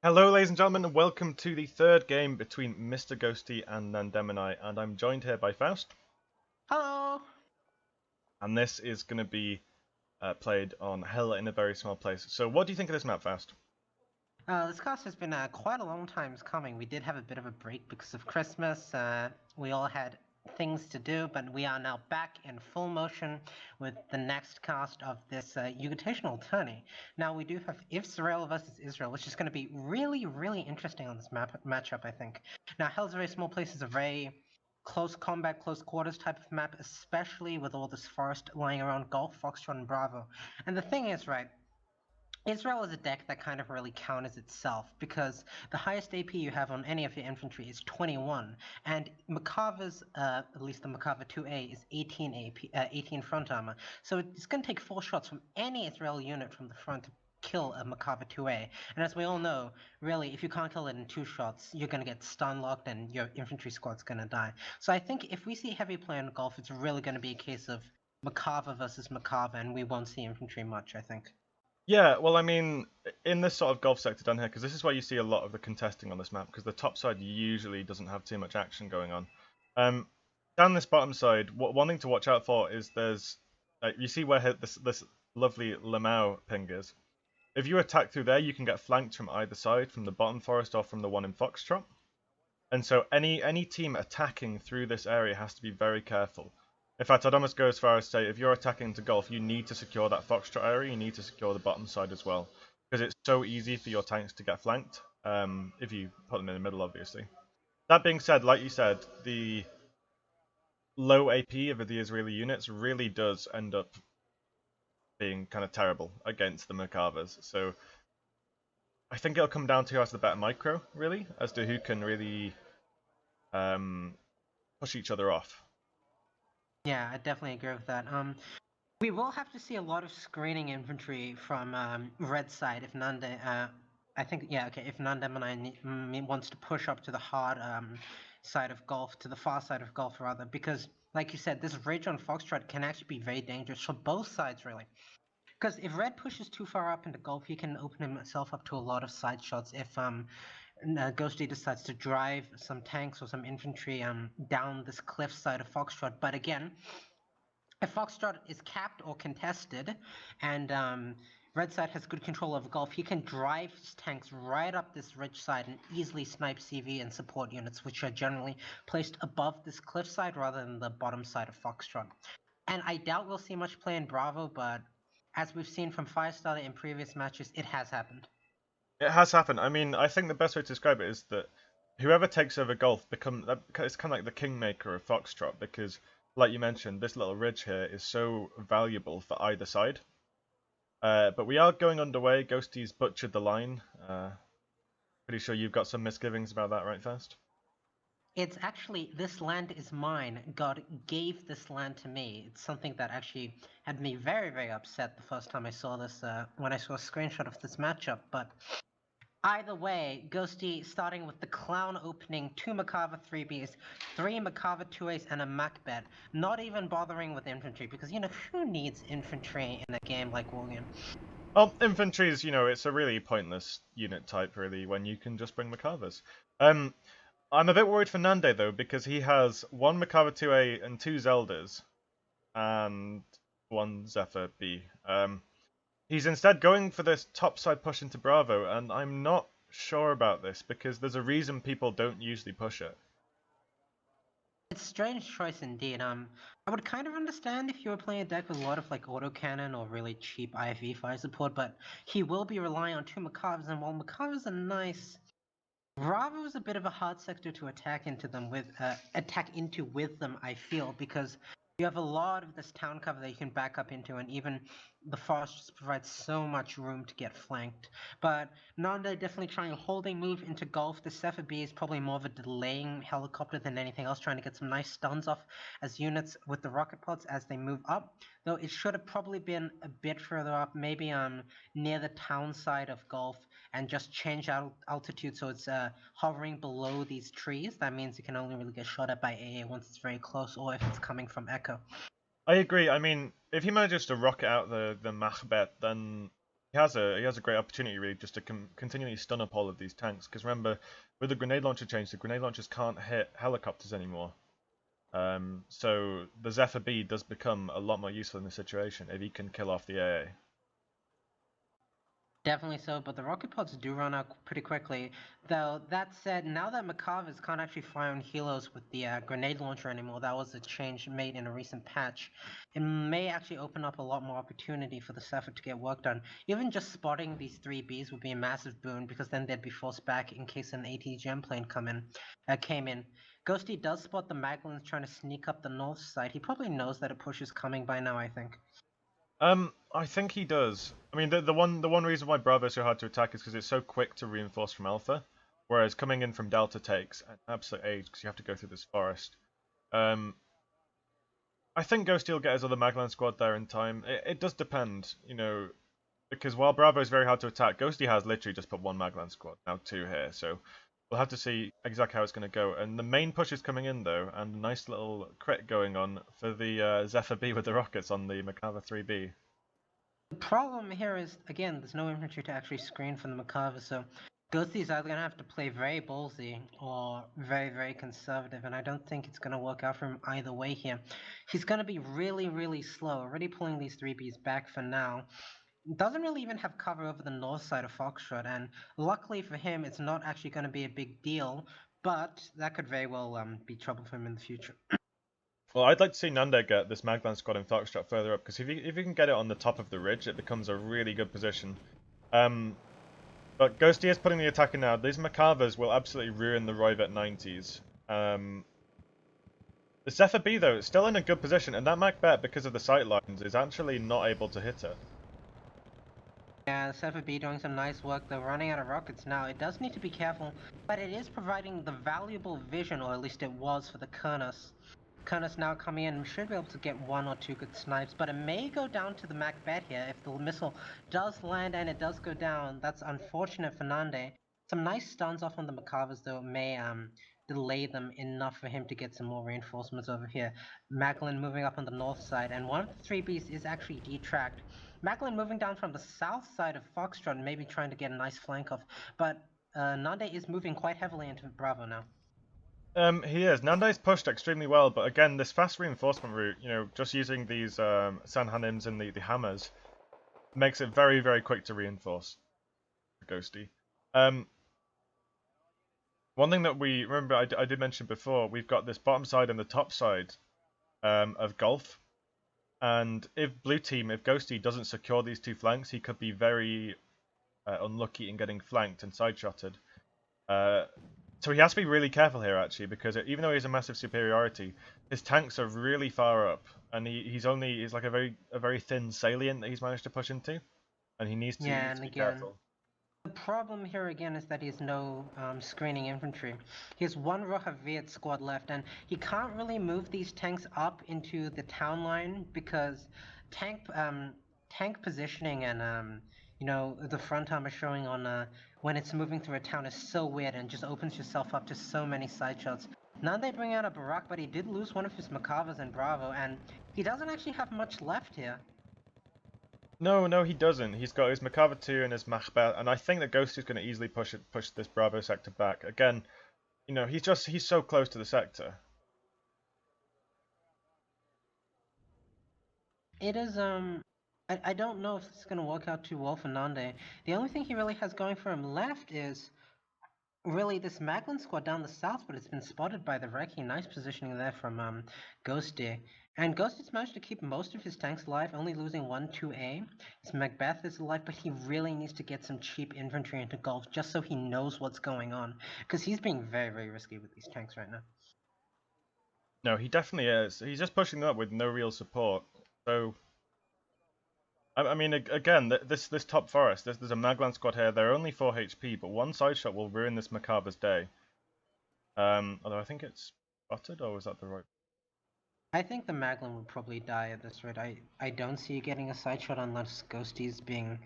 Hello, ladies and gentlemen, and welcome to the third game between MrGhostie and Nandemonai, and I'm joined here by Faust. Hello! And this is going to be played on Hell in a Very Small Place. So, what do you think of this map, Faust? This cast has been quite a long time coming. We did have a bit of a break because of Christmas. We all had things to do, but we are now back in full motion with the next cast of this Yugotational tourney. Now, we do have Israel versus Israel, which is going to be really, really interesting on this matchup, I think. Now, Hell's a Very Small Place is a very close combat, close quarters type of map, especially with all this forest lying around Golf, Foxtrot, and Bravo. And the thing is, right, Israel is a deck that kind of really counters itself because the highest AP you have on any of your infantry is 21, and Makava's, at least the Makava 2A, is 18 AP, 18 front armor. So it's going to take 4 shots from any Israel unit from the front to kill a Makava 2A. And as we all know, really, if you can't kill it in 2 shots, you're going to get stun locked and your infantry squad's going to die. So I think if we see heavy play on Golf, it's really going to be a case of Makava versus Makava, and we won't see infantry much, I think. Yeah, well, I mean, in this sort of Gulf sector down here, because this is where you see a lot of the contesting on this map, because the top side usually doesn't have too much action going on. Down this bottom side, one thing to watch out for is there's, you see where this lovely Lamau ping is. If you attack through there, you can get flanked from either side, from the bottom forest or from the one in Foxtrot. And so any team attacking through this area has to be very careful. In fact, I'd almost go as far as say, if you're attacking into Golf, you need to secure that Foxtrot area, you need to secure the bottom side as well. Because it's so easy for your tanks to get flanked, if you put them in the middle, obviously. That being said, like you said, the low AP of the Israeli units really does end up being kind of terrible against the Merkavas. So I think it'll come down to who has the better micro, really, as to who can really push each other off. Yeah, I definitely agree with that. We will have to see a lot of screening infantry from red side if Nande. I think if Nandemonai wants to push up to the hard side of Gulf, to the far side of Gulf rather, because like you said, this ridge on Foxtrot can actually be very dangerous for both sides really. Because if Red pushes too far up into Gulf, he can open himself up to a lot of side shots if Ghostie decides to drive some tanks or some infantry down this cliff side of Foxtrot. But again, if Foxtrot is capped or contested, and Red side has good control over Gulf, he can drive his tanks right up this ridge side and easily snipe CV and support units, which are generally placed above this cliff side rather than the bottom side of Foxtrot. And I doubt we'll see much play in Bravo, but as we've seen from Firestarter in previous matches, it has happened. It has happened. I mean, I think the best way to describe it is that whoever takes over Golf it's kind of like the kingmaker of Foxtrot because, like you mentioned, this little ridge here is so valuable for either side. But we are going underway. Ghostie's butchered the line. Pretty sure you've got some misgivings about that, right, Fast? It's actually, this land is mine. God gave this land to me. It's something that actually had me very, very upset the first time I saw this, when I saw a screenshot of this matchup. But either way, Ghostie starting with the clown opening, 2 Makava 3Bs, 3 Makava 2As, and a Macbeth. Not even bothering with infantry, because, who needs infantry in a game like Wargame? Well, infantry is, it's a really pointless unit type, really, when you can just bring Makavas. I'm a bit worried for Nande, though, because he has 1 Makava 2A and 2 Zeldas, and 1 Zephyr B. He's instead going for this topside push into Bravo, and I'm not sure about this, because there's a reason people don't usually push it. It's a strange choice indeed. I would kind of understand if you were playing a deck with a lot of like autocannon or really cheap IV fire support, but he will be relying on 2 Makavas, and while Makavas are nice, Bravo is a bit of a hard sector to attack into with them, I feel, because you have a lot of this town cover that you can back up into, and even the forest just provides so much room to get flanked. But Nanda definitely trying a holding move into Gulf. The Cepha B is probably more of a delaying helicopter than anything else, trying to get some nice stuns off as units with the rocket pods as they move up. Though it should have probably been a bit further up, maybe near the town side of Gulf, and just change altitude so it's hovering below these trees. That means it can only really get shot at by AA once it's very close, or if it's coming from Echo. I agree. I mean, if he manages to rocket out the Macbeth, then he has a great opportunity really just to continually stun up all of these tanks. Because remember, with the grenade launcher change, the grenade launchers can't hit helicopters anymore. So the Zephyr B does become a lot more useful in this situation if he can kill off the AA. Definitely so, but the rocket pods do run out pretty quickly. Though, that said, now that Macavers can't actually fire on helos with the grenade launcher anymore, that was a change made in a recent patch, it may actually open up a lot more opportunity for the Zephyr to get work done. Even just spotting these 3Bs would be a massive boon, because then they'd be forced back in case an ATGM plane came in. Ghostie does spot the Maglins trying to sneak up the north side. He probably knows that a push is coming by now, I think. I think he does. I mean, the one reason why Bravo is so hard to attack is because it's so quick to reinforce from Alpha, whereas coming in from Delta takes an absolute age because you have to go through this forest. I think Ghosty will get his other Maglan squad there in time. It does depend, you know, because while Bravo is very hard to attack, Ghosty has literally just put one Maglan squad, now two here, so we'll have to see exactly how it's going to go. And the main push is coming in though, and a nice little crit going on for the Zephyr B with the rockets on the Macava 3B. The problem here is, again, there's no infantry to actually screen from the Macava, so Ghostie's either going to have to play very ballsy or very, very conservative, and I don't think it's going to work out for him either way here. He's going to be really, really slow, already pulling these 3Bs back for now. Doesn't really even have cover over the north side of Foxtrot, and luckily for him, it's not actually going to be a big deal, but that could very well be trouble for him in the future. Well, I'd like to see Nande get this Maglan squad in Foxtrot further up, because if you can get it on the top of the ridge, it becomes a really good position. But Ghosty is putting the attack in now. These Macavers will absolutely ruin the Roivet 90s. The Zephyr B, though, is still in a good position, and that Macbeth, because of the sight lines, is actually not able to hit it. Yeah, Zephyr B doing some nice work. They're running out of rockets now. It does need to be careful, but it is providing the valuable vision, or at least it was, for the Kurnos. Kurnos now coming in should be able to get one or two good snipes, but it may go down to the Macbeth here if the missile does land and it does go down. That's unfortunate for Nande. Some nice stuns off on the Macavers though may delay them enough for him to get some more reinforcements over here. Macklin moving up on the north side, and one of the 3Bs is actually detracked. Macklin moving down from the south side of Foxtrot, maybe trying to get a nice flank off, but Nande is moving quite heavily into Bravo now. He is. Nande's pushed extremely well, but again, this fast reinforcement route, you know, just using these Sanhanims and the hammers, makes it very, very quick to reinforce Ghosty. One thing that we remember, I did mention before, we've got this bottom side and the top side of Gulf, and if Ghosty doesn't secure these two flanks, he could be very unlucky in getting flanked and side-shotted. So he has to be really careful here, actually, because even though he has a massive superiority, his tanks are really far up, and he's like a very thin salient that he's managed to push into, and he needs to be careful. The problem here again is that he has no screening infantry. He has one Rojaviet squad left, and he can't really move these tanks up into the town line because tank positioning and you know, the front armor showing on when it's moving through a town is so weird and just opens yourself up to so many side shots. Now they bring out a Barak, but he did lose one of his Macavers in Bravo, and he doesn't actually have much left here. No, he doesn't. He's got his Macava 2 and his Macbeth, and I think that Ghost is going to easily push this Bravo sector back. Again, you know, he's so close to the sector. It is I don't know if it's gonna work out too well for Nande. The only thing he really has going for him left is really this Maglin squad down the south, but it's been spotted by the Reki. Nice positioning there from Ghostie. And Ghostie's managed to keep most of his tanks alive, only losing 1-2A. His Macbeth is alive, but he really needs to get some cheap infantry into Gulf just so he knows what's going on. Because he's being very, very risky with these tanks right now. No, he definitely is. He's just pushing them up with no real support. So, I mean, again, this top forest, there's a Maglan squad here. They're only 4 HP, but one side shot will ruin this Macabra's day. Although I think it's spotted, or was that the right? I think the Maglin would probably die at this rate. I don't see you getting a side shot unless Ghostie's being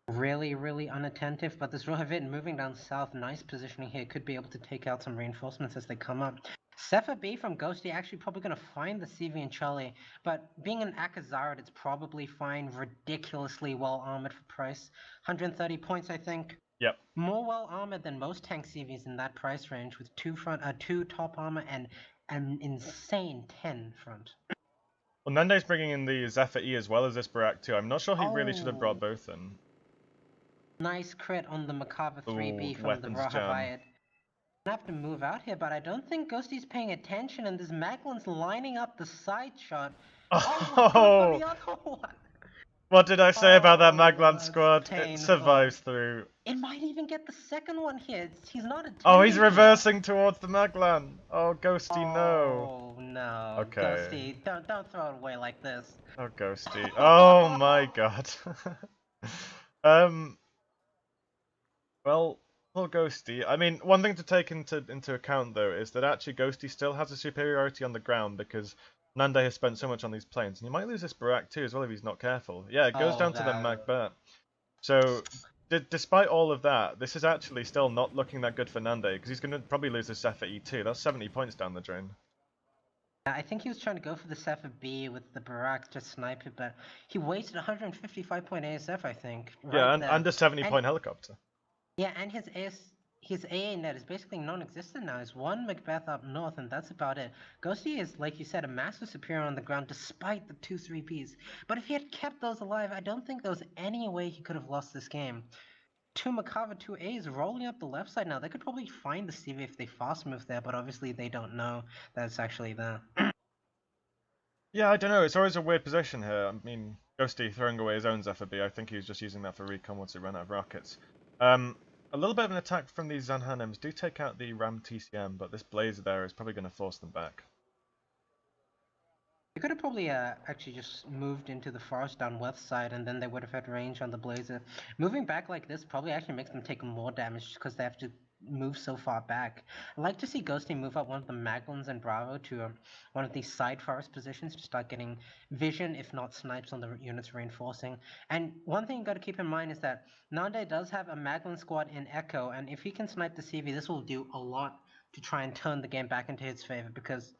really, really unattentive, but this Rohavit moving down south, nice positioning here, could be able to take out some reinforcements as they come up. Sepha B from Ghostie actually probably going to find the CV and Charlie, but being an Akazarid, it's probably fine. Ridiculously well armored for price. 130 points, I think. Yep. More well armored than most tank CVs in that price range, with two top armor and an insane 10 front. Well, Nande's bringing in the Zephyr E as well as this Barak too. I'm not sure he really should have brought Oh, both in. nice crit on the Macabre Ooh, 3B from the weapons jam. Rohavayat. I have to move out here, but I don't think Ghostie's paying attention, and this Maglin's lining up the side shot. Oh, go for Oh, the other one! what did I say about that Oh, Maglan that's squad? It painful. survives through. It might even get the second one here. He's not Oh, he's attending to it. reversing towards the Maglan. Oh, Ghostie, no. Oh no, Okay. Ghostie, don't throw it away like this. Oh, Ghostie. Oh my god. um. Well, poor Ghostie. I mean, one thing to take into account though is that actually Ghostie still has a superiority on the ground because Nande has spent so much on these planes, and you might lose this Barak too as well if he's not careful. Yeah, it goes Oh, down to the that. Magbet. So, despite all of that, this is actually still not looking that good for Nande because he's going to probably lose this Zephyr E2. That's 70 points down the drain. I think he was trying to go for the Sepha B with the Barak to snipe it, but he wasted 155 point ASF, I think, right Yeah, there. and a 70 And point helicopter. yeah, and his AA net is basically non-existent now. He's one Macbeth up north, and that's about it. Ghostie is, like you said, a massive superior on the ground despite the 2-3Ps. But if he had kept those alive, I don't think there was any way he could have lost this game. Two Macabre 2As rolling up the left side now. They could probably find the CV if they fast move there, but obviously they don't know that it's actually there. Yeah, I don't know. It's always a weird position here. I mean, Ghostie throwing away his own Zephyr B. I think he was just using that for recon once he ran out of rockets. A little bit of an attack from these Zanhanems do take out the Ram TCM, but this Blazer there is probably going to force them back. They could have probably actually just moved into the forest down west side, and then they would have had range on the Blazer. Moving back like this probably actually makes them take more damage because they have to move so far back. I'd like to see Ghostie move up one of the Maglins and Bravo to one of these side forest positions to start getting vision, if not snipes, on the units reinforcing. And one thing you got to keep in mind is that Nande does have a Maglin squad in Echo, and if he can snipe the CV, this will do a lot to try and turn the game back into his favor because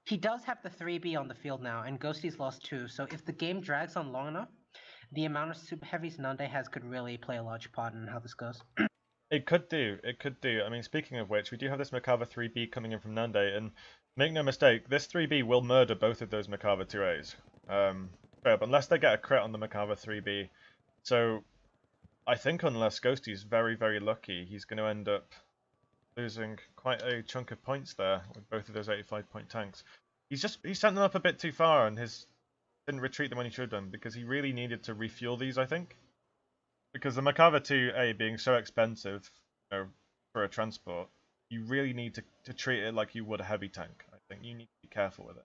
he does have the 3B on the field now, and Ghostie's lost 2, so if the game drags on long enough, the amount of super heavies Nande has could really play a large part in how this goes. It could do. It could do. I mean, speaking of which, we do have this Macabre 3B coming in from Nande, and make no mistake, this 3B will murder both of those Macabre 2As. But unless they get a crit on the Macabre 3B. So, I think unless Ghostie's very, very lucky, he's going to end up losing quite a chunk of points there with both of those 85-point tanks. He sent them up a bit too far and didn't retreat them when he should have done because he really needed to refuel these, I think. Because the Macabre 2A being so expensive, for a transport, you really need to treat it like you would a heavy tank. I think you need to be careful with it.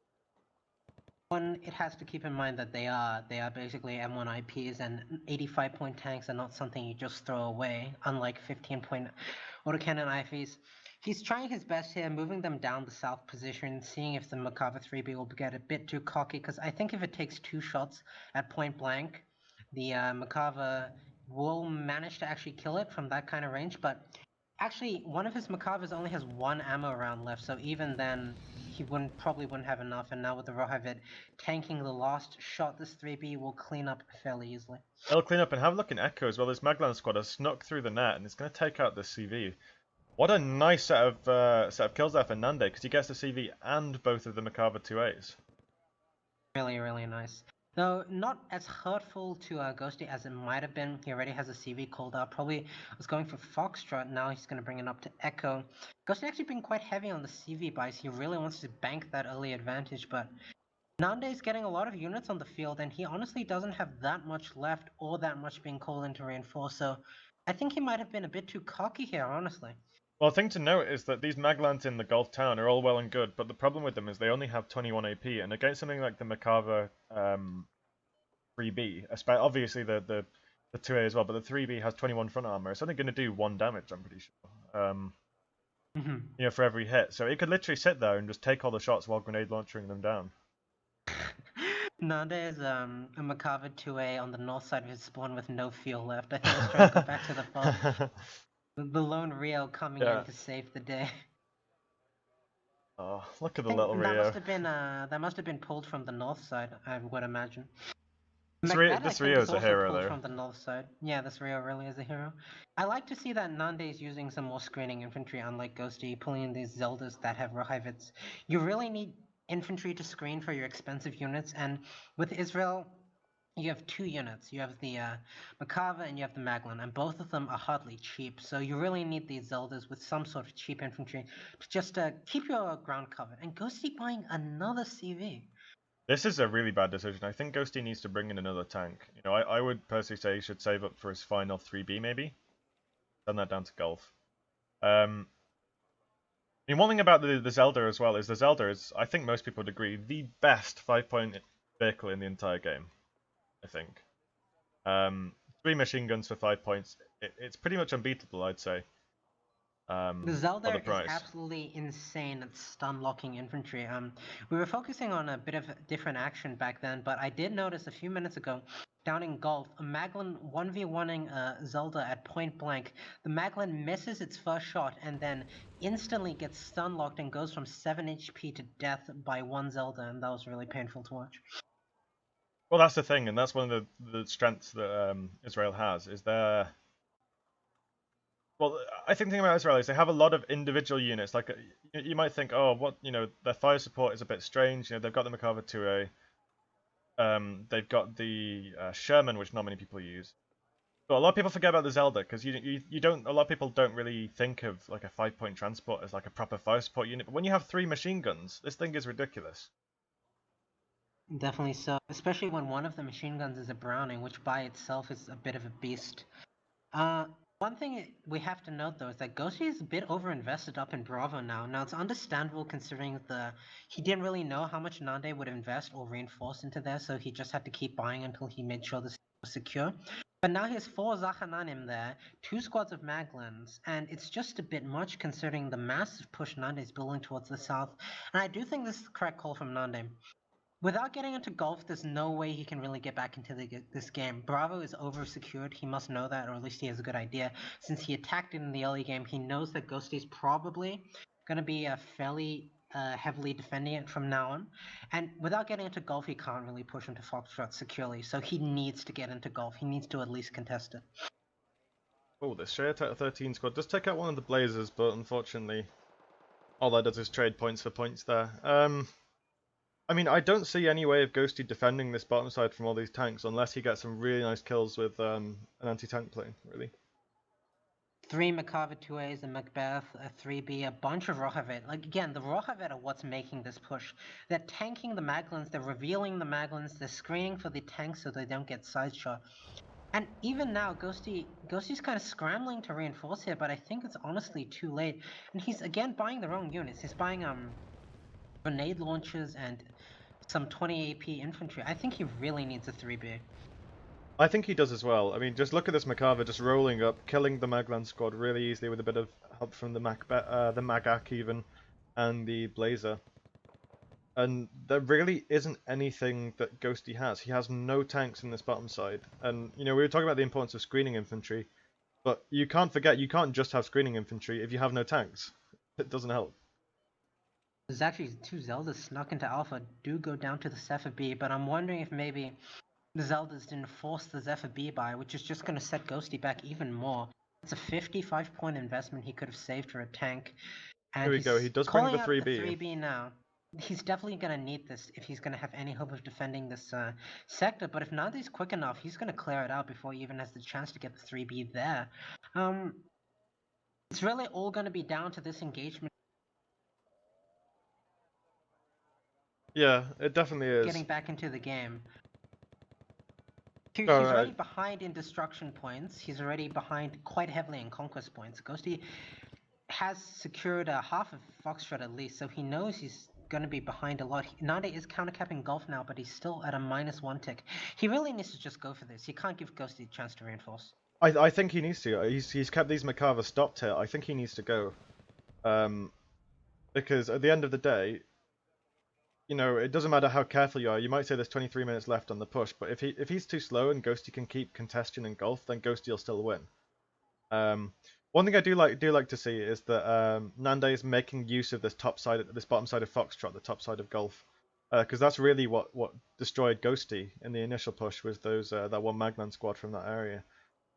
One, it has to keep in mind that they are basically M1 IPs, and 85-point tanks are not something you just throw away, unlike 15-point autocannon IPs. He's trying his best here, moving them down the south position, seeing if the Macabre 3B will get a bit too cocky, because I think if it takes 2 shots at point blank, the Macabre will manage to actually kill it from that kind of range, but actually, one of his Macabres only has 1 ammo round left, so even then, he probably wouldn't have enough, and now with the Rohavid tanking the last shot, this 3B will clean up fairly easily. It'll clean up and have a look in Echo as well. This Maglan squad has snuck through the net and it's going to take out the CV. What a nice set of kills there for Nande because he gets the CV and both of the Macabre 2As. Really, really nice. Though not as hurtful to Ghostie as it might have been. He already has a CV called out. Probably was going for Foxtrot. Now he's going to bring it up to Echo. Ghostie actually been quite heavy on the CV buys. He really wants to bank that early advantage, but Nande's getting a lot of units on the field, and he honestly doesn't have that much left or that much being called in to reinforce. So I think he might have been a bit too cocky here, honestly. Well, the thing to note is that these Maglans in the Gulf Town are all well and good, but the problem with them is they only have 21 AP, and against something like the Macabre 3B, obviously the 2A as well, but the 3B has 21 front armor. It's only going to do 1 damage, I'm pretty sure. For every hit. So it could literally sit there and just take all the shots while grenade launching them down. Nande is a Macabre 2A on the north side of his spawn with no fuel left. I think he's trying to go back to the farm. The lone Rio coming in to save the day. Oh, look at I the little think Rio. that must have been pulled from the north side, I would imagine. This, Macbeth, I this think, is Rio's a also hero pulled though. from the north side. Yeah, this Rio really is a hero. I like to see that Nande is using some more screening infantry, unlike Ghostie, pulling in these Zeldas that have Rohivits. You really need infantry to screen for your expensive units, and with Israel, you have two units. You have the Makava and you have the Maglin, and both of them are hardly cheap. So you really need these Zeldas with some sort of cheap infantry to just keep your ground covered. And Ghostie buying another CV. This is a really bad decision. I think Ghostie needs to bring in another tank. You know, I would personally say he should save up for his final 3B maybe. Send that down to Golf. I mean, one thing about the Zelda as well is the Zelda is, I think most people would agree, the best 5-point vehicle in the entire game. I think. 3 machine guns for 5 points. It's pretty much unbeatable, I'd say. The For the Zelda is price. absolutely insane at stun locking infantry. We were focusing on a bit of different action back then, but I did notice a few minutes ago, down in Gulf, a Maglin 1v1ing Zelda at point blank. The Maglin misses its first shot and then instantly gets stun locked and goes from 7 HP to death by one Zelda, and that was really painful to watch. Well, that's the thing, and that's one of the strengths that Israel has. Is their well, I think the thing about Israel is they have a lot of individual units. Like you might think, oh, what their fire support is a bit strange. You know, they've got the Makava 2A. They've got the Sherman, which not many people use. But a lot of people forget about the Zelda because you don't. A lot of people don't really think of like a 5-point transport as like a proper fire support unit. But when you have 3 machine guns, this thing is ridiculous. Definitely so, especially when one of the machine guns is a Browning, which by itself is a bit of a beast. Uh, One thing we have to note though is that Ghosty is a bit overinvested up in Bravo now. Now it's understandable considering he didn't really know how much Nande would invest or reinforce into there, so he just had to keep buying until he made sure this was secure. But now he has 4 Zahananim there, 2 squads of Maglans, and it's just a bit much considering the massive push Nande is building towards the south. And I do think this is the correct call from Nande. Without getting into Golf, there's no way he can really get back into this game. Bravo is over-secured, he must know that, or at least he has a good idea. Since he attacked it in the early game, he knows that Ghosty is probably going to be fairly heavily defending it from now on. And without getting into Golf, he can't really push into Foxtrot securely, so he needs to get into Golf. He needs to at least contest it. Oh, this Shea 13 squad does take out one of the Blazers, but unfortunately, all that does is trade points for points there. I mean, I don't see any way of Ghosty defending this bottom side from all these tanks unless he gets some really nice kills with an anti-tank plane, really. 3 Makava 2As, a Macbeth, a 3B, a bunch of Rohavet. Like, again, the Rohavet are what's making this push. They're tanking the Maglins, they're revealing the Maglins, they're screening for the tanks so they don't get side shot. And even now, Ghosty's kind of scrambling to reinforce here, but I think it's honestly too late. And he's, again, buying the wrong units. He's buying, grenade launchers and some 20 AP infantry. I think he really needs a 3B. I think he does as well. I mean, just look at this Makava just rolling up, killing the Maglan squad really easily with a bit of help from the Magak even, and the Blazer. And there really isn't anything that Ghosty has. He has no tanks in this bottom side. And, you know, we were talking about the importance of screening infantry, but you can't forget, you can't just have screening infantry if you have no tanks. It doesn't help. There's actually 2 Zeldas snuck into Alpha, do go down to the Zephyr B, but I'm wondering if maybe the Zeldas didn't force the Zephyr B buy, which is just going to set Ghosty back even more. It's a 55-point investment he could have saved for a tank. And Here we go, he he's does bring calling the out the 3B. 3B now. He's definitely going to need this if he's going to have any hope of defending this sector. But if Nandi's quick enough, he's going to clear it out before he even has the chance to get the 3B there. It's really all going to be down to this engagement. Yeah, it definitely is. Getting back into the game. He's Alright. already behind in destruction points. He's already behind quite heavily in conquest points. Ghosty has secured half of Foxtrot at least, so he knows he's going to be behind a lot. Nande is countercapping Golf now, but he's still at a -1 tick. He really needs to just go for this. He can't give Ghosty a chance to reinforce. I think he needs to. He's kept these Makava stopped here. I think he needs to go. Because at the end of the day, you know, it doesn't matter how careful you are. You might say there's 23 minutes left on the push, but if he's too slow and Ghosty can keep contesting and Golf, then Ghosty will still win. One thing I do like to see is that Nande is making use of this bottom side of Foxtrot, the top side of Golf, because that's really what destroyed Ghostie in the initial push, was those that one Magnan squad from that area.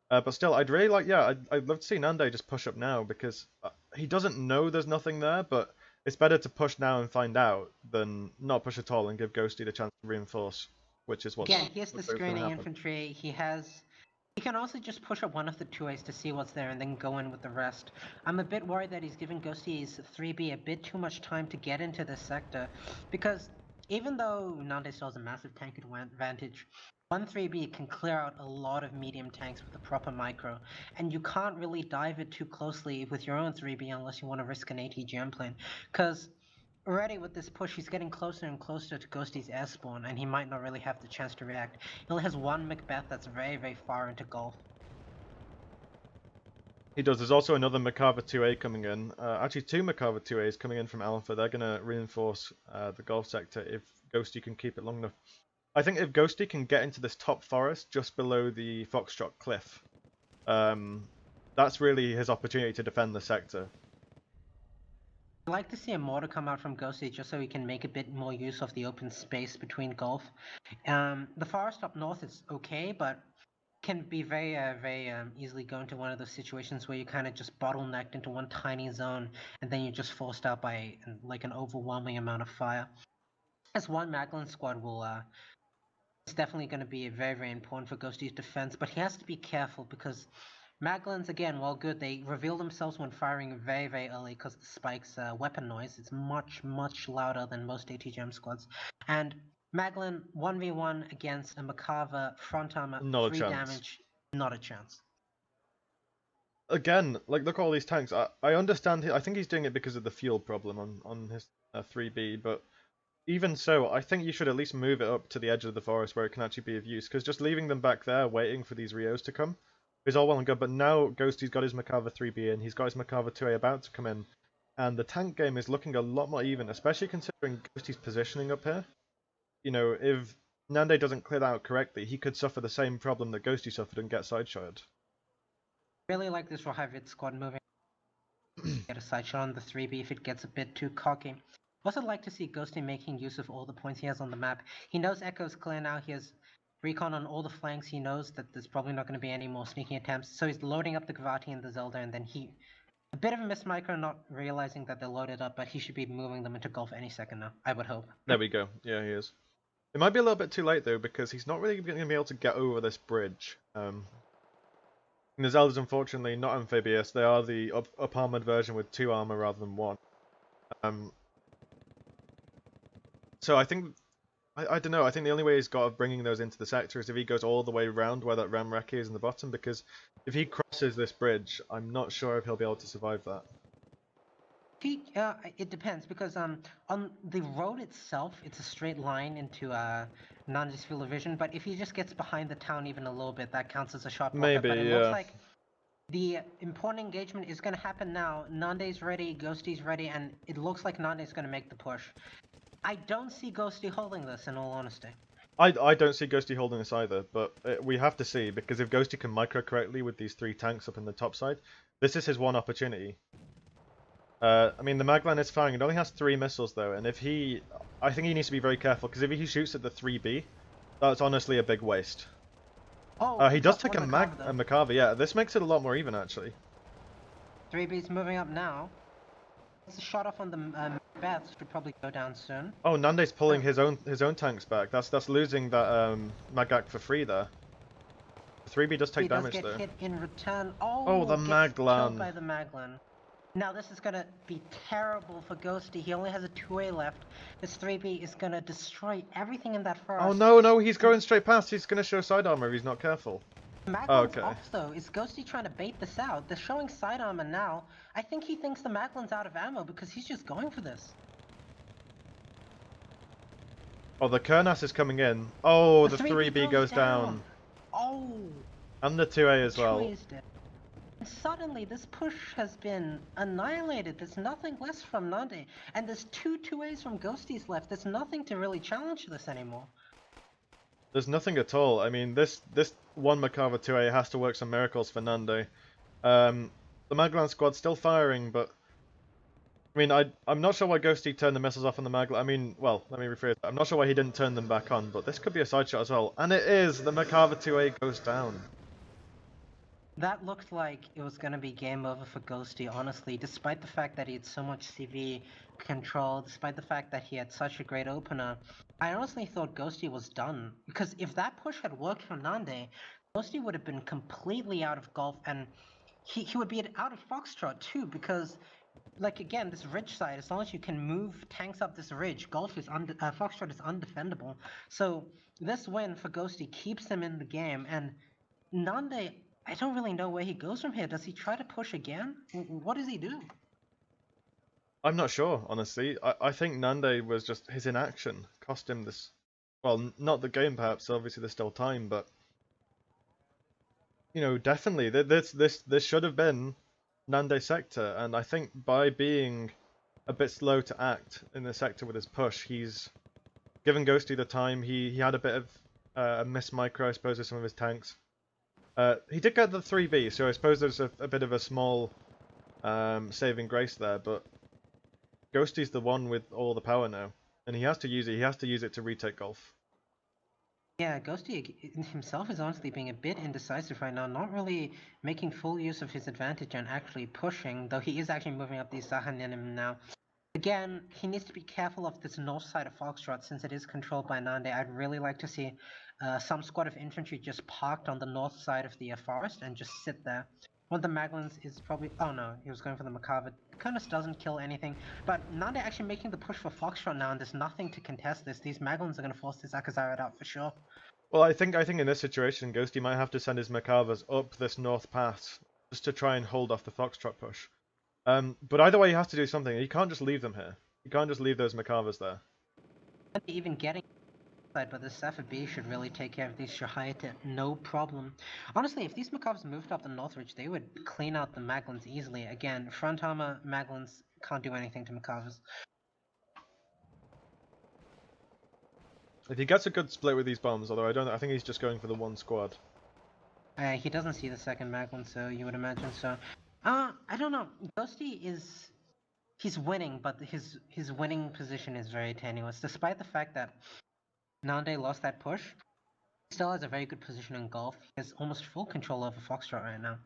But still, I'd really like, yeah, I'd love to see Nande just push up now, because he doesn't know there's nothing there, but it's better to push now and find out than not push at all and give Ghostie the chance to reinforce, which is what's Again, he has the what's going to screening happen. infantry. He can also just push up one of the 2As to see what's there and then go in with the rest. I'm a bit worried that he's giving Ghostie's 3B a bit too much time to get into this sector, because even though Nande still has a massive tank advantage, one 3B can clear out a lot of medium tanks with a proper micro, and you can't really dive it too closely with your own 3B unless you want to risk an ATGM plane, because already with this push, he's getting closer and closer to Ghostie's air spawn, and he might not really have the chance to react. He only has one Macbeth that's very, very far into Golf. He does. There's also another Macabre 2A coming in. Actually, two Macabre 2As coming in from Alpha. They're going to reinforce the Golf sector if Ghostie can keep it long enough. I think if Ghostie can get into this top forest just below the Foxtrot cliff, that's really his opportunity to defend the sector. I'd like to see a mortar come out from Ghostie just so he can make a bit more use of the open space between Golf. The forest up north is okay, but can be very easily go into one of those situations where you kind of just bottlenecked into one tiny zone and then you're just forced out by like an overwhelming amount of fire. As one Maglan squad will it's definitely going to be very, very important for Ghostie's defense, but he has to be careful because Maglans, again, while good, they reveal themselves when firing very, very early because the spike's weapon noise is much, much louder than most ATGM squads. And Maglan 1v1 against a Macabre front armor, Not a 3 chance. damage, not a chance. Again, like, look at all these tanks. I understand. I think he's doing it because of the fuel problem on his 3B, but even so, I think you should at least move it up to the edge of the forest where it can actually be of use, because just leaving them back there waiting for these Rios to come is all well and good, but now Ghostie's got his Macabre 3B in, he's got his Macabre 2A about to come in, and the tank game is looking a lot more even, especially considering Ghostie's positioning up here. You know, if Nande doesn't clear that out correctly, he could suffer the same problem that Ghostie suffered and get side-shotted. Really like this Rohavit squad moving. Get a side shot on the 3B if it gets a bit too cocky. Also like to see Ghostie making use of all the points he has on the map. He knows Echo's clear now, he has recon on all the flanks, he knows that there's probably not going to be any more sneaking attempts, so he's loading up the Gavati and the Zelda, and then a bit of a miss micro, not realizing that they're loaded up, but he should be moving them into Golf any second now, I would hope. There we go, yeah, he is. It might be a little bit too late though, because he's not really going to be able to get over this bridge. The Zeldas, unfortunately, not amphibious. They are the up armored version with 2 armor rather than 1. So I think, I don't know, I think the only way he's got of bringing those into the sector is if he goes all the way around where that Ramreki is in the bottom, because if he crosses this bridge, I'm not sure if he'll be able to survive that. It depends, because on the road itself, it's a straight line into Nande's field of vision, but if he just gets behind the town even a little bit, that counts as a shot blocker. Maybe, but it yeah. looks like the important engagement is going to happen now. Nande's ready, Ghostie's ready, and it looks like Nande's going to make the push. I don't see Ghostie holding this, in all honesty. I don't see Ghostie holding this either, but we have to see, because if Ghostie can micro correctly with these 3 tanks up in the top side, this is his one opportunity. I mean, the Maglan is firing. It only has 3 missiles though, and I think he needs to be very careful, because if he shoots at the 3B, that's honestly a big waste. Oh, he does take a Macabre, yeah. This makes it a lot more even, actually. 3B's moving up now. It's a shot off on the Beths, should probably go down soon. Oh, Nande's pulling his own tanks back. That's losing that Magak for free there. The 3B does take damage though. He does get hit in return. Oh, the Maglan. Killed by the Maglan. Now this is gonna be terrible for Ghostie. He only has a 2A left. This 3B is gonna destroy everything in that forest. Oh no, he's going straight past. He's gonna show side armor if he's not careful. Maglan's off though. Is Ghostie trying to bait this out? They're showing side armor now. I think he thinks the Maglan's out of ammo because he's just going for this. Oh, the Kurnas is coming in. Oh, the 3B goes down. Oh. And the 2A as well. 2A's dead. And suddenly this push has been annihilated. There's nothing less from Nande. And there's 2 2As from Ghosties left. There's nothing to really challenge this anymore. There's nothing at all. I mean, this one Macabre 2A has to work some miracles for Nande. The Maglan squad's still firing, but I mean, I'm not sure why Ghostie turned the missiles off on the Maglan. I mean, well, let me rephrase. I'm not sure why he didn't turn them back on, but this could be a side shot as well. And it is. The Merkava 2A goes down. That looked like it was gonna be game over for Ghostie, honestly, despite the fact that he had so much CV control, despite the fact that he had such a great opener. I honestly thought Ghostie was done, because if that push had worked for Nande, Ghostie would have been completely out of golf, and he would be out of Foxtrot too, because like again, this ridge side, as long as you can move tanks up this ridge, Foxtrot is undefendable. So this win for Ghostie keeps him in the game, and Nande, I don't really know where he goes from here. Does he try to push again? What does he do? I'm not sure, honestly. I think Nande was just his inaction cost him this. Well, not the game, perhaps. Obviously, there's still time, but you know, definitely this should have been Nande sector, and I think by being a bit slow to act in the sector with his push, he's given Ghostie the time. He had a bit of a miss micro, I suppose, with some of his tanks. He did get the 3B, so I suppose there's a bit of a small saving grace there, but Ghostie's the one with all the power now, and he has to use it. He has to use it to retake golf. Yeah, Ghostie himself is honestly being a bit indecisive right now, not really making full use of his advantage and actually pushing, though he is actually moving up the Sahanenim now. Again, he needs to be careful of this north side of Foxtrot since it is controlled by Nande. I'd really like to see some squad of infantry just parked on the north side of the forest and just sit there. One of the Maglans is probably... Oh no, he was going for the Macabre. Kind doesn't kill anything. But Nande actually making the push for Foxtrot now, and there's nothing to contest this. These Maglans are going to force this Akazarat out for sure. Well, I think in this situation, Ghostie might have to send his Macavers up this north pass just to try and hold off the Foxtrot push. But either way, he has to do something. He can't just leave them here. He can't just leave those Macavers there. Even getting side, but the Safa B should really take care of these Shahayat, no problem. Honestly, if these Macavers moved up the North Ridge, they would clean out the Maglans easily. Again, front armor Maglans can't do anything to Macavers. If he gets a good split with these bombs, although I think he's just going for the one squad. He doesn't see the second Maglan, so you would imagine so. I don't know. Ghostie is... He's winning, but his winning position is very tenuous. Despite the fact that Nande lost that push, he still has a very good position in golf. He has almost full control over Foxtrot right now.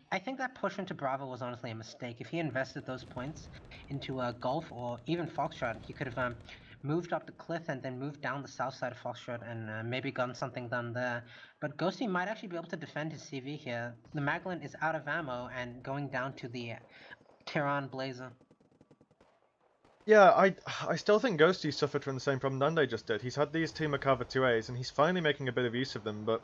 I think that push into Bravo was honestly a mistake. If he invested those points into golf or even Foxtrot, he could have moved up the cliff and then moved down the south side of Foxtrot and maybe gotten something done there. But Ghostie might actually be able to defend his CV here. The Maglan is out of ammo and going down to the Tehran Blazer. Yeah, I still think Ghostie suffered from the same problem Nande just did. He's had these two Macava 2As, and he's finally making a bit of use of them, but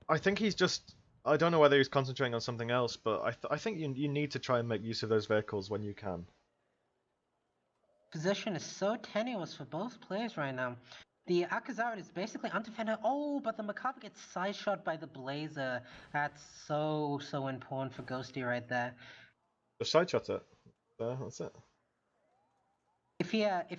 I think he's just... I don't know whether he's concentrating on something else, but I think you need to try and make use of those vehicles when you can. Position is so tenuous for both players right now. The Akazarat is basically undefended. Oh, but the Macabre gets side shot by the Blazer. That's so important for Ghostie right there. Just side shot it. That's it. If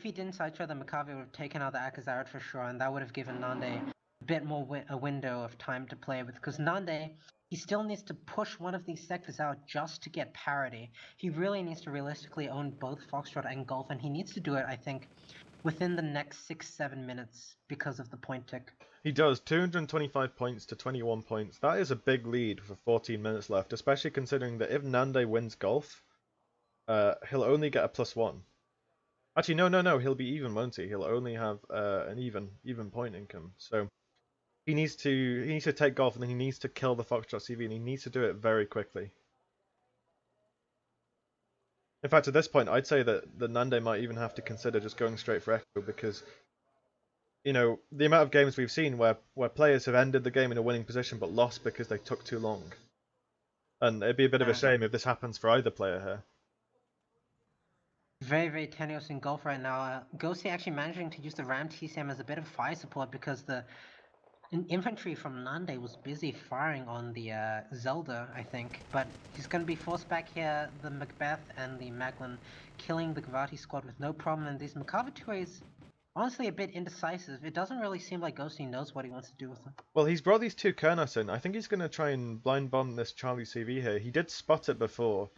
he didn't side shot, the Macabre would have taken out the Akazarat for sure, and that would have given Nande a bit more a window of time to play with. Because Nande, he still needs to push one of these sectors out just to get parity. He really needs to realistically own both Foxtrot and Golf, and he needs to do it, I think, within the next 6-7 minutes because of the point tick. He does. 225 points to 21 points. That is a big lead for 14 minutes left, especially considering that if Nande wins Golf, he'll only get a +1. Actually, no, he'll be even, won't he? He'll only have an even point income. So he needs to take Golf, and then he needs to kill the Foxtrot CV, and he needs to do it very quickly. In fact, at this point, I'd say that the Nande might even have to consider just going straight for Echo, because you know the amount of games we've seen where players have ended the game in a winning position but lost because they took too long, and it'd be a bit of a shame if this happens for either player here. Very tenuous in Golf right now. Ghostie actually managing to use the Ram TCM as a bit of fire support because the infantry from Nande was busy firing on the Zelda, I think. But he's going to be forced back here, the Macbeth and the Maglan killing the Gravati squad with no problem. And these Macabre 2As, honestly a bit indecisive. It doesn't really seem like Ghostie knows what he wants to do with them. Well, he's brought these two Kernas in. I think he's going to try and blind bomb this Charlie CV here. He did spot it before.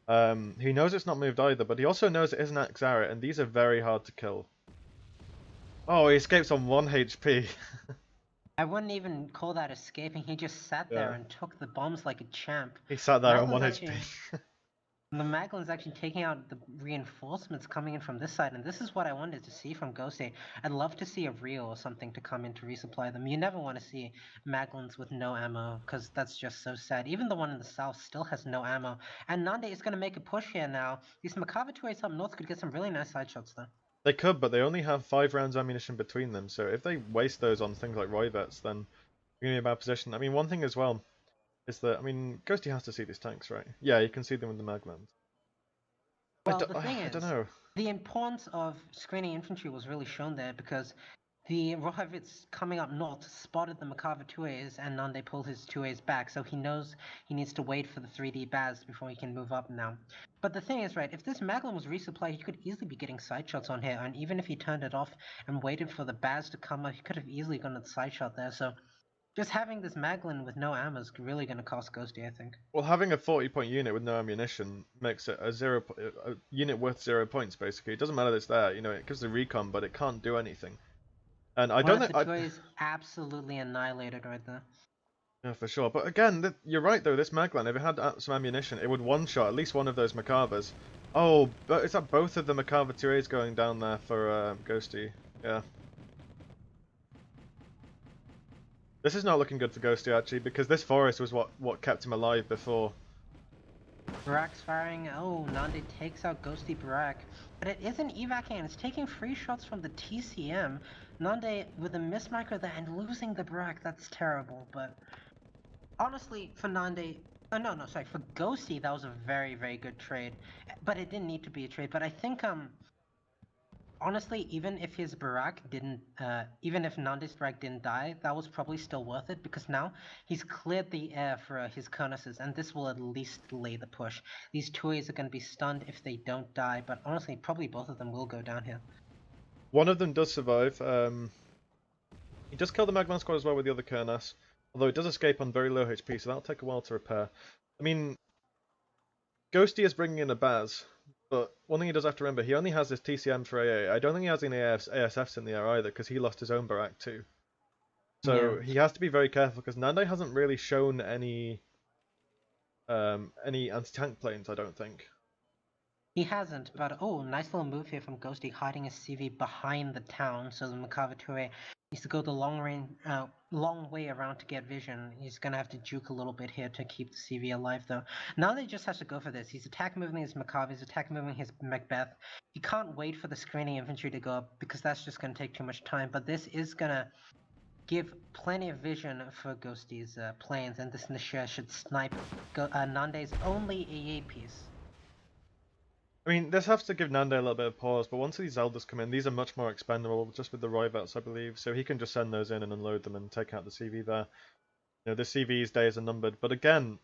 He knows it's not moved either, but he also knows it isn't Axaret, and these are very hard to kill. Oh, he escapes on 1 HP. I wouldn't even call that escaping. He just sat there Yeah. and took the bombs like a champ. He sat there on Maglin's 1 actually, HP. the Maglin's actually taking out the reinforcements coming in from this side, and this is what I wanted to see from Ghostie. I'd love to see a Rio or something to come in to resupply them. You never want to see Maglins with no ammo, because that's just so sad. Even the one in the south still has no ammo. And Nande is going to make a push here now. These Makavatues up north could get some really nice side shots though. They could, but they only have 5 rounds ammunition between them, so if they waste those on things like Roivets, then you're in a bad position. I mean, one thing as well is that, I mean, Ghostie has to see these tanks, right? Yeah, you can see them with the Maglans. Well, the thing I don't is, know. the importance of screening infantry was really shown there because the Rohevitz coming up north spotted the Makava 2As and Nande pulled his 2As back, so he knows he needs to wait for the 3D Baz before he can move up now. But the thing is, right, if this Maglin was resupplied, he could easily be getting side shots on here, and even if he turned it off and waited for the Baz to come up, he could have easily gotten a side shot there, so just having this Maglin with no ammo is really going to cost Ghostie, I think. Well, having a 40-point unit with no ammunition makes it a unit worth 0 points, basically. It doesn't matter that it's there, you know, it gives the recon, but it can't do anything. And I don't One of think... the 2As absolutely annihilated right there. Yeah, for sure. But again, you're right though. This Maglan, if it had some ammunition, it would one-shot at least one of those Macavers. Oh, but is that both of the Macaver 2As going down there for Ghostie? Yeah. This is not looking good for Ghostie actually, because this forest was what kept him alive before. Barak's firing. Oh, Nande takes out Ghostie Barak. But it isn't evacing, and it's taking free shots from the TCM. Nande with a miss micro there and losing the Barak. That's terrible. But honestly, for Nande, sorry, for Ghostie, that was a very, very good trade. But it didn't need to be a trade. But I think honestly, even if his Barak didn't, even if Nande's Barak didn't die, that was probably still worth it because now he's cleared the air for his Kernuses, and this will at least delay the push. These 2As are going to be stunned if they don't die, but honestly, probably both of them will go down here. One of them does survive. He does kill the Magman squad as well with the other Kernas, although it does escape on very low HP, so that'll take a while to repair. I mean, Ghostie is bringing in a Baz, but one thing he does have to remember, he only has this TCM for AA. I don't think he has any ASFs in the air either, because he lost his own Barak too. So Yeah. he has to be very careful, because Nande hasn't really shown any anti-tank planes, I don't think. He hasn't, but oh, nice little move here from Ghostie, hiding his CV behind the town, so the Makavature needs to go the long way around to get vision. He's gonna have to juke a little bit here to keep the CV alive, though. Now he just has to go for this. He's attack moving his Makava, he's attack moving his Macbeth. He can't wait for the screening infantry to go up because that's just gonna take too much time. But this is gonna give plenty of vision for Ghostie's planes, and this Nashir should snipe Nande's only AA piece. I mean, this has to give Nande a little bit of pause, but once these Zeldas come in, these are much more expendable, just with the Roivets, I believe, so he can just send those in and unload them and take out the CV there. You know, the CV's days are numbered, but again,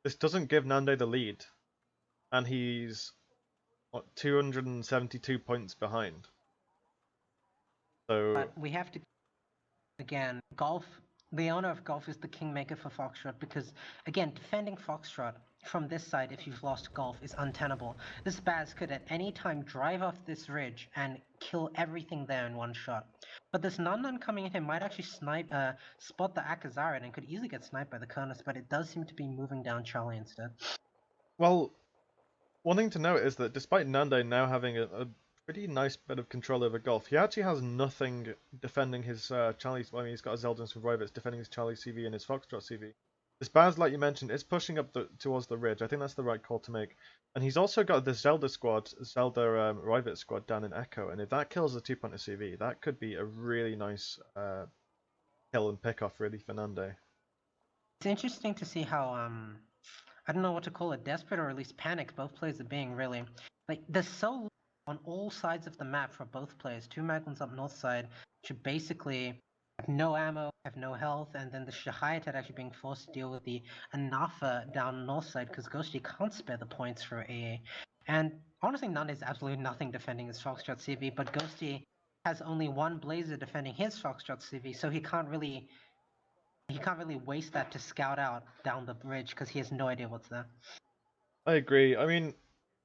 this doesn't give Nande the lead, and he's, what, 272 points behind. So... But we have to, again, Golf, the owner of Golf is the kingmaker for Foxtrot because, again, defending Foxtrot from this side if you've lost Golf is untenable. This Baz could at any time drive off this ridge and kill everything there in one shot. But this Nandan coming in here might actually spot the Akazaran and could easily get sniped by the Kernus, but it does seem to be moving down Charlie instead. Well, one thing to note is that despite Nande now having a pretty nice bit of control over Golf, he actually has nothing defending his Charlie. I mean, he's got a Zeldins with Roivets defending his Charlie CV and his Foxtrot CV. This Baz, like you mentioned, is pushing up towards the ridge. I think that's the right call to make. And he's also got the Zelda Roivets squad down in Echo, and if that kills the 2-pointer CV, that could be a really nice kill and pick off really for Nande. It's interesting to see how I don't know what to call it, desperate or at least panicked both players are being, really. Like, there's so on all sides of the map for both players. Two Maglins up north side should basically have no ammo, have no health, and then the Shahayatat actually being forced to deal with the Anafa down north side because Ghostie can't spare the points for AA. And honestly, Nande's absolutely nothing defending his Foxtrot CV, but Ghostie has only one Blazer defending his Foxtrot CV, so he can't really waste that to scout out down the bridge because he has no idea what's there. I agree. I mean,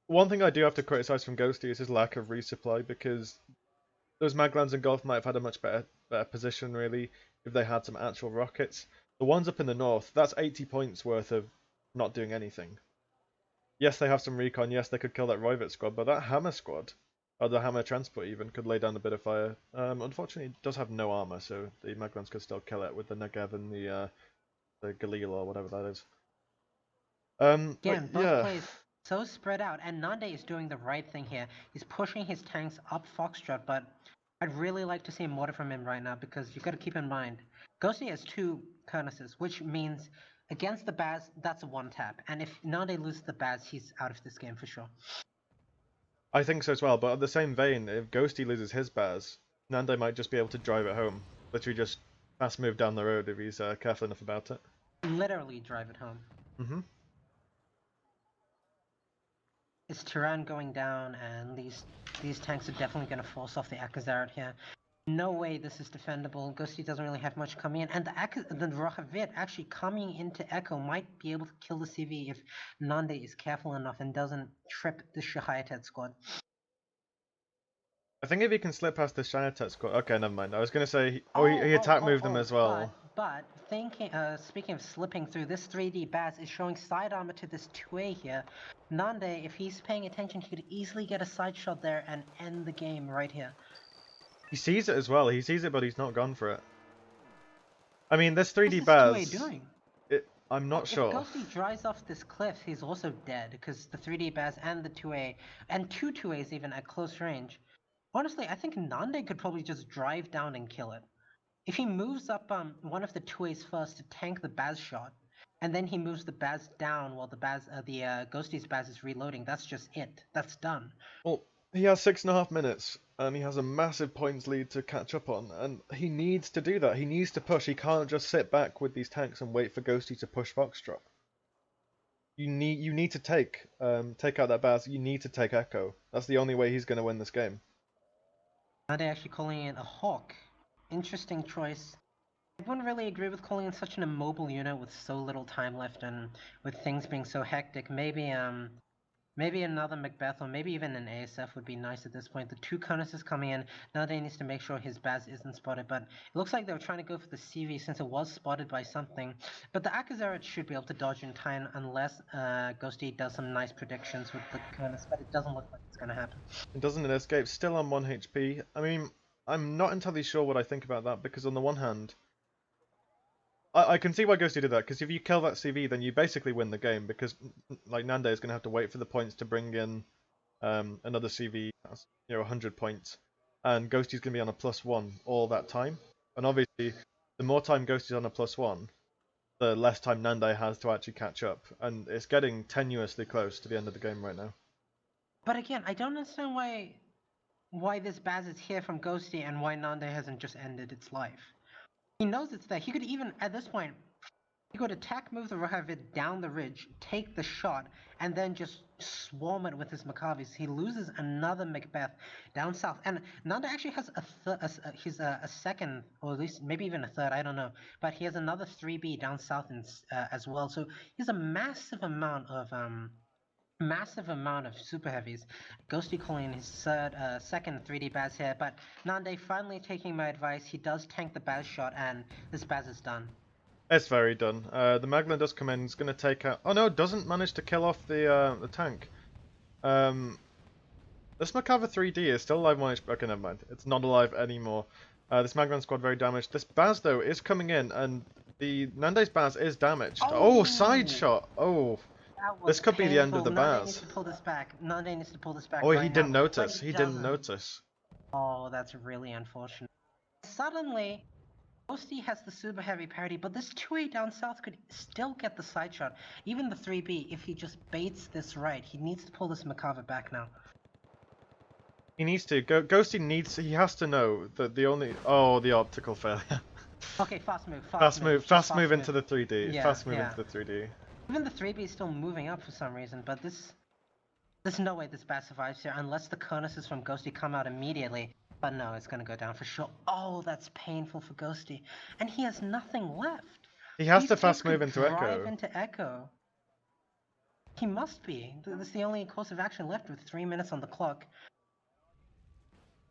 one thing I do have to criticize from Ghostie is his lack of resupply, because those Maglans and Golf might have had a much better position, really, if they had some actual rockets. The ones up in the north, that's 80 points worth of not doing anything. Yes, they have some recon. Yes, they could kill that Rivet squad, but that Hammer squad, or the Hammer transport even, could lay down a bit of fire. Unfortunately, it does have no armor, so the Maglans could still kill it with the Negev and the Galil or whatever that is. Again, both yeah. plays so spread out, and Nande is doing the right thing here. He's pushing his tanks up Foxtrot, but I'd really like to see more from him right now, because you got to keep in mind, Ghostie has 2 Kernesses, which means against the Baz, that's a 1-tap, and if Nande loses the Baz, he's out of this game for sure. I think so as well, but in the same vein, if Ghostie loses his Baz, Nande might just be able to drive it home. Literally just fast move down the road if he's careful enough about it. Literally drive it home. Mm-hmm. Is Turan going down, and these tanks are definitely going to force off the Akazaret here. No way this is defendable. Ghostie doesn't really have much coming in, and the Rohavit actually coming into Echo might be able to kill the CV if Nande is careful enough and doesn't trip the Shahayatet squad. I think if he can slip past the Shayatet squad... Okay, never mind. I was going to say... he attack moved them as well. But thinking, speaking of slipping through, this 3D Baz is showing side armor to this 2A here. Nande, if he's paying attention, he could easily get a side shot there and end the game right here. He sees it as well. He sees it, but he's not gone for it. I mean, this 3D Baz... Baz... What's this 2A doing? I'm not sure. If Ghostie drives off this cliff, he's also dead, because the 3D Baz and the 2A, and 2 2As even at close range. Honestly, I think Nande could probably just drive down and kill it. If he moves up one of the 2As first to tank the Baz shot, and then he moves the Baz down while the Ghostie's Baz is reloading, that's just it. That's done. Well, he has 6.5 minutes, and he has a massive points lead to catch up on, and he needs to do that. He needs to push. He can't just sit back with these tanks and wait for Ghostie to push Foxtrot. You need to take out that Baz. You need to take Echo. That's the only way he's going to win this game. Are they actually calling it a Hawk? Interesting choice. I wouldn't really agree with calling it such an immobile unit with so little time left and with things being so hectic. Maybe another Macbeth or maybe even an ASF would be nice at this point. The 2 Kernesses coming in. Nande needs to make sure his Baz isn't spotted, but it looks like they were trying to go for the CV since it was spotted by something. But the Akazaret should be able to dodge in time unless Ghostie does some nice predictions with the Kernes, but it doesn't look like it's going to happen. It doesn't in Escape, still on 1 HP. I mean, I'm not entirely sure what I think about that, because on the one hand, I can see why Ghostie did that, because if you kill that CV, then you basically win the game, because like Nande is going to have to wait for the points to bring in another CV, 100 points, and Ghostie's going to be on a +1 all that time. And obviously, the more time Ghostie's on a +1, the less time Nande has to actually catch up, and it's getting tenuously close to the end of the game right now. But again, I don't understand why this Baz is here from Ghostie and why Nande hasn't just ended its life. He knows it's there. He could even, at this point, he could attack move the Rohavid down the ridge, take the shot, and then just swarm it with his Maccabees. He loses another Macbeth down south. And Nanda actually has a second, or at least maybe even a third, I don't know. But he has another 3B down south as well. So he has a massive amount of super heavies. Ghostie calling his second 3D Baz here, but Nande finally taking my advice. He does tank the Baz shot, and this Baz is done. It's very done. The Magna does come in. He's going to take out... Oh no, doesn't manage to kill off the tank. This Macabre 3D is still alive 1 HP. Okay, never mind. It's not alive anymore. This Magna squad very damaged. This Baz, though, is coming in, and the Nande's Baz is damaged. Oh, side shot! Oh... This could be the end of the Baz. Nande needs to pull this back. Nande needs to pull this back. Oh, right he didn't now, notice. He didn't notice. Oh, that's really unfortunate. Suddenly, Ghostie has the super heavy parity, but this 2A down south could still get the side shot. Even the 3B, if he just baits this right, he needs to pull this Macabre back now. He needs to. Ghostie needs. He has to know that the only. Oh, the optical failure. Okay, fast move. Fast move into the 3D. Yeah, fast move into the 3D. Even the 3B is still moving up for some reason, but there's no way this Baz survives here unless the Kernesses from Ghostie come out immediately. But no, it's gonna go down for sure. Oh, that's painful for Ghostie. And he has nothing left. He has These to kids fast move could into drive Echo. into Echo. He must be. That's the only course of action left with 3 minutes on the clock.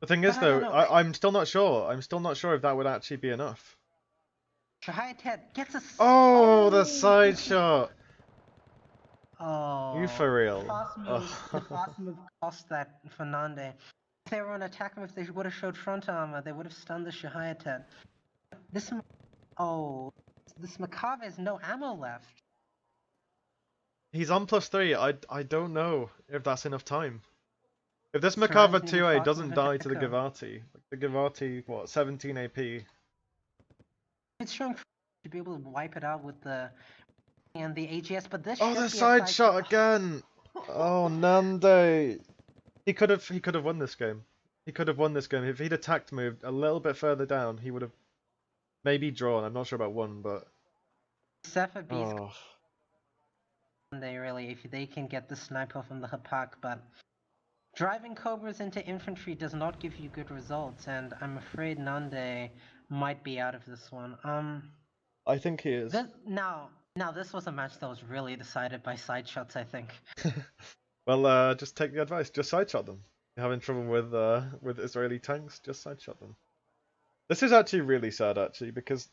The thing But is, I don't though, know. I'm still not sure. I'm still not sure if that would actually be enough. Shahayatet gets a... Oh, the Oh! side shot! You Oh. for real? The fast move cost that for Nande. If they were on attack move, if they would have showed front armor, they would have stunned the Shahayatet. This... Oh. This Macabre has no ammo left. He's on +3. I don't know if that's enough time. If this This Ram's Macabre gonna be 2A fast doesn't move into die to the Echo. Givati, like the Givati, what, 17 AP? It's showing to be able to wipe it out with the... And the AGS, but this Oh, should the be a side shot shot. again! Oh, Nande! He could have won this game. He could have won this game. If he'd attacked moved a little bit further down, he would have maybe drawn. I'm not sure about one, but... Sepha Beast Oh. they really, if they can get the sniper from the Hapak, but driving Cobras into infantry does not give you good results, and I'm afraid Nande might be out of this one. I think he is. Now this was a match that was really decided by side shots, I think. Well, just take the advice. Just side shot them. You're having trouble with Israeli tanks. Just side shot them. This is actually really sad, actually, because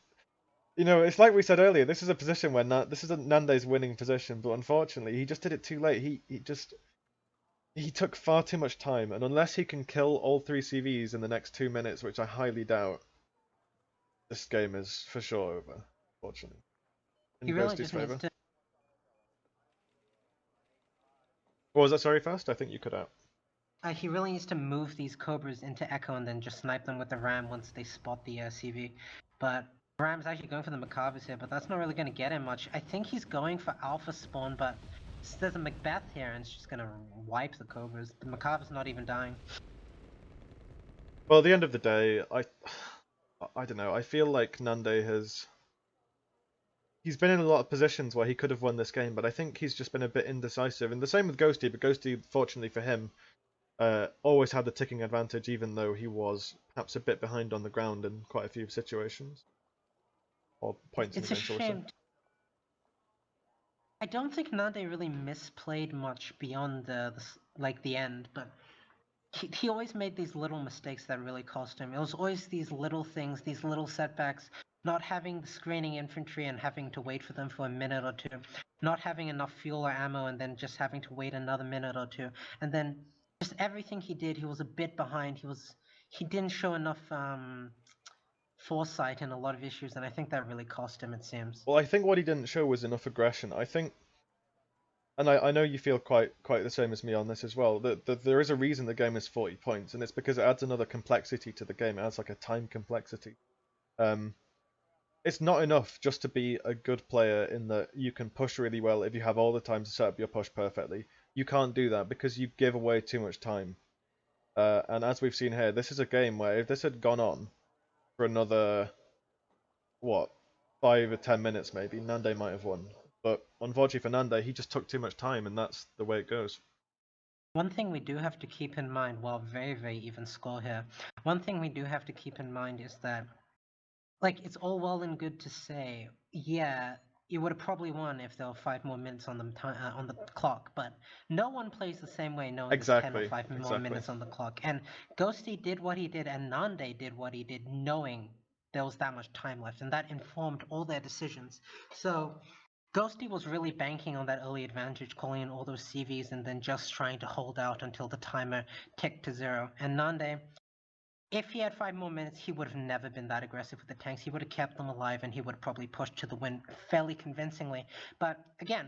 you know it's like we said earlier. This is a position where this is Nande's winning position, but unfortunately he just did it too late. He took far too much time, and unless he can kill all 3 CVs in the next 2 minutes, which I highly doubt, this game is for sure over. Unfortunately, in He really Ghostie's just needs favor. to. What was that? Sorry, fast. I think you cut out. He really needs to move these Cobras into Echo and then just snipe them with the Ram once they spot the CV. But Ram's actually going for the Macabres here, but that's not really going to get him much. I think he's going for Alpha Spawn, but there's a Macbeth here and it's just going to wipe the Cobras. The Macabre's not even dying. Well, at the end of the day, I don't know. I feel like Nande he's been in a lot of positions where he could have won this game, but I think he's just been a bit indecisive. And the same with Ghostie, but Ghostie, fortunately for him, always had the ticking advantage, even though he was perhaps a bit behind on the ground in quite a few situations. Or points in It's the a game, shall we say. shame. I don't think Nande really misplayed much beyond the end, but he always made these little mistakes that really cost him. It was always these little things, these little setbacks, not having the screening infantry and having to wait for them for a minute or two, not having enough fuel or ammo and then just having to wait another minute or two, and then just everything he did, he was a bit behind. He didn't show enough foresight in a lot of issues, and I think that really cost him. It seems. Well, I think what he didn't show was enough aggression. I think, and I know you feel quite the same as me on this as well. That there is a reason the game is 40 points, and it's because it adds another complexity to the game. It adds like a time complexity. It's not enough just to be a good player in that you can push really well if you have all the time to set up your push perfectly. You can't do that because you give away too much time. And as we've seen here, this is a game where if this had gone on for another, what, 5 or 10 minutes maybe, Nande might have won. But unfortunately for Nande, he just took too much time, and that's the way it goes. One thing we do have to keep in mind, well, very, very even score here. One thing we do have to keep in mind is that, like, it's all well and good to say, yeah, you would have probably won if there were 5 more minutes on the clock, but no one plays the same way knowing there's 10 or 5 more minutes on the clock. And Ghostie did what he did, and Nande did what he did, knowing there was that much time left, and that informed all their decisions. So Ghostie was really banking on that early advantage, calling in all those CVs and then just trying to hold out until the timer ticked to 0. And Nande, if he had 5 more minutes, he would have never been that aggressive with the tanks. He would have kept them alive and he would have probably pushed to the win fairly convincingly. But again,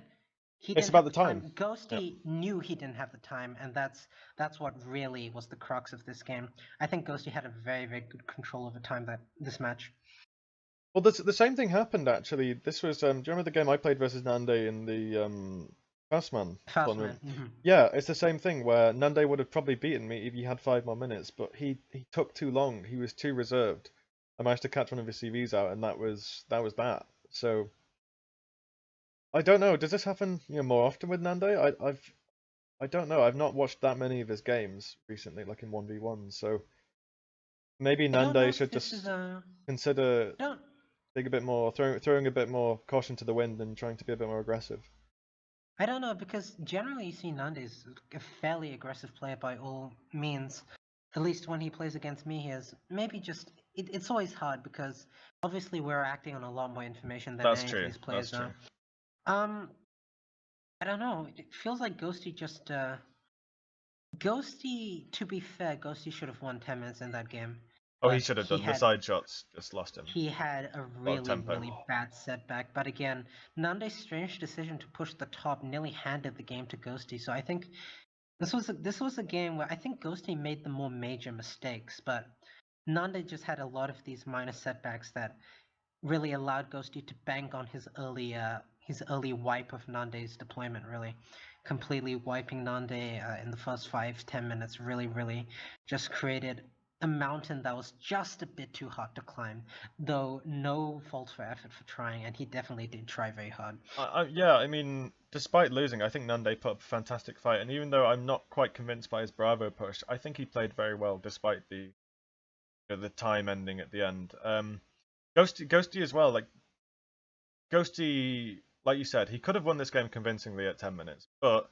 he It's didn't about have the the time. time. Ghostie knew he didn't have the time, and that's what really was the crux of this game. I think Ghostie had a very, very good control over time this match. Well, the same thing happened actually. This was, do you remember the game I played versus Nande in the Fastman tournament? Mm-hmm. Yeah, it's the same thing where Nande would have probably beaten me if he had 5 more minutes, but he took too long. He was too reserved. I managed to catch one of his CVs out, and that was that. So I don't know. Does this happen, more often with Nande? I don't know. I've not watched that many of his games recently, like in 1v1. So maybe I don't know Nande if should this is just a. consider Don't. being a bit more throwing a bit more caution to the wind and trying to be a bit more aggressive. I don't know because generally you see Nande is a fairly aggressive player by all means. At least when he plays against me, he is maybe just. It's always hard because obviously we're acting on a lot more information than That's any of true. these That's players true. are. I don't know. It feels like Ghostie just. Ghostie, to be fair, Ghostie should have won 10 minutes in that game, Oh, he but should have done. The side shots just lost him. he had a A lot of really, tempo. really bad setback. But again, Nande's strange decision to push the top nearly handed the game to Ghostie. So I think this was a game where I think Ghostie made the more major mistakes, but Nande just had a lot of these minor setbacks that really allowed Ghostie to bank on his early wipe of Nande's deployment. Really, completely wiping Nande in the first 5-10 minutes. Really just created a mountain that was just a bit too hard to climb. Though no fault for effort for trying, and he definitely did try very hard. Yeah, I mean, despite losing, I think Nande put up a fantastic fight, and even though I'm not quite convinced by his Bravo push, I think he played very well despite the time ending at the end. Ghostie as well, like Ghostie, like you said, he could have won this game convincingly at 10 minutes, but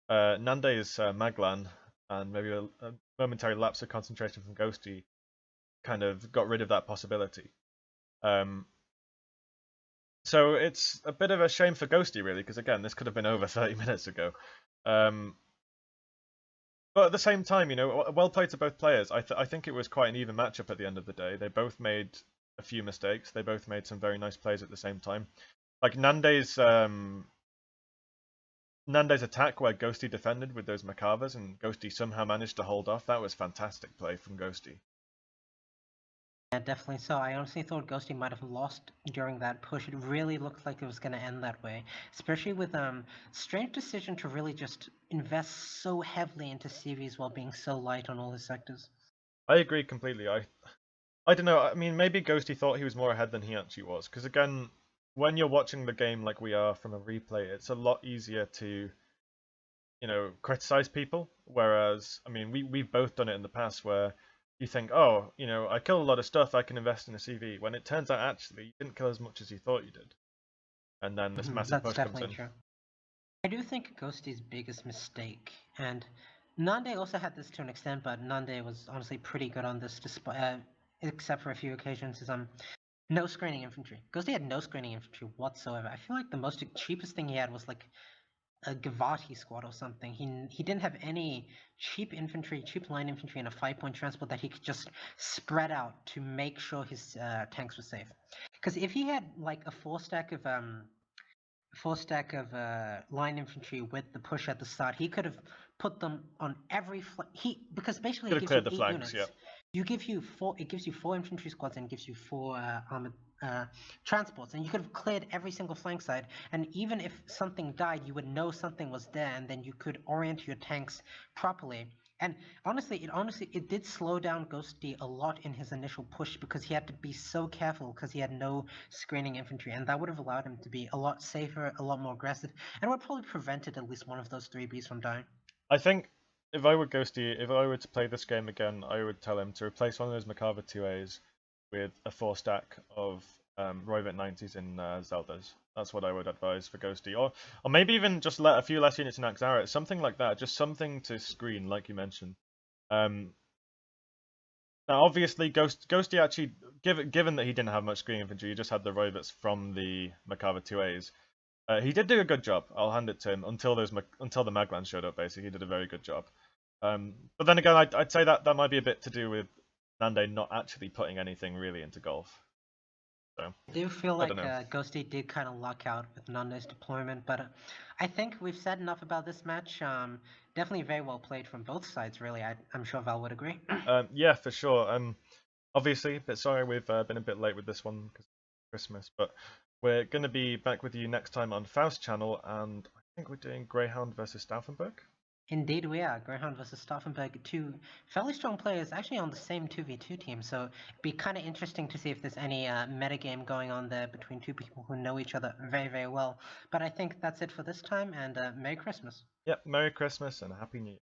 Nande's Maglan and maybe a momentary lapse of concentration from Ghostie kind of got rid of that possibility. So it's a bit of a shame for Ghostie, really, because again, this could have been over 30 minutes ago. But at the same time, well played to both players. I think it was quite an even matchup at the end of the day. They both made a few mistakes. They both made some very nice plays at the same time. Like Nande's attack where Ghostie defended with those Macavers and Ghostie somehow managed to hold off. That was fantastic play from Ghostie. Yeah, definitely so. I honestly thought Ghostie might have lost during that push. It really looked like it was going to end that way, especially with strange decision to really just invest so heavily into series while being so light on all his sectors. I agree completely. I don't know. I mean, maybe Ghostie thought he was more ahead than he actually was. Because again, when you're watching the game like we are from a replay, it's a lot easier to, criticize people. Whereas, I mean, we've both done it in the past where you think, oh, I kill a lot of stuff, I can invest in a CV. When it turns out actually you didn't kill as much as you thought you did, and then this massive That's push comes definitely in. true. I do think Ghostie's biggest mistake, and Nande also had this to an extent, but Nande was honestly pretty good on this, despite except for a few occasions, is no screening infantry. Ghostie had no screening infantry whatsoever. I feel like the most cheapest thing he had was like a Gavati squad or something. He didn't have any cheap infantry, cheap line infantry, and a 5-point transport that he could just spread out to make sure his tanks were safe. Because if he had like a four stack of line infantry with the push at the start, he could have put them on every because basically Could it have gives you cleared the 8 flanks, units. yeah. It gives you 4 infantry squads and gives you 4 armored transports, and you could have cleared every single flank side, and even if something died, you would know something was there, and then you could orient your tanks properly. And honestly, it did slow down Ghostie a lot in his initial push because he had to be so careful because he had no screening infantry, and that would have allowed him to be a lot safer, a lot more aggressive, and would probably prevented at least one of those 3Bs from dying. I think if I were Ghostie, if I were to play this game again, I would tell him to replace one of those Macava 2As with a 4 stack of Roivit 90s in Zeldas. That's what I would advise for Ghostie. Or maybe even just let a few less units in Axaret, something like that. Just something to screen, like you mentioned. Now, obviously, Ghostie actually, given that he didn't have much screen infantry, he just had the Roivits from the Macava 2As. He did do a good job. I'll hand it to him until the Maglan showed up. Basically, he did a very good job. But then again, I'd say that might be a bit to do with Nande not actually putting anything really into golf. So I do feel I like don't know. Ghostie did kind of luck out with Nande's deployment, but I think we've said enough about this match. Definitely very well played from both sides, really. I'm sure Val would agree. Yeah, for sure. Obviously, a bit sorry we've been a bit late with this one because of Christmas, but we're going to be back with you next time on Faust channel, and I think we're doing Greyhound versus Stauffenberg. Indeed, we are. Greyhound versus Stauffenberg, two fairly strong players, actually on the same 2v2 team. So it'd be kind of interesting to see if there's any metagame going on there between two people who know each other very, very well. But I think that's it for this time, and Merry Christmas. Yep, Merry Christmas and Happy New Year.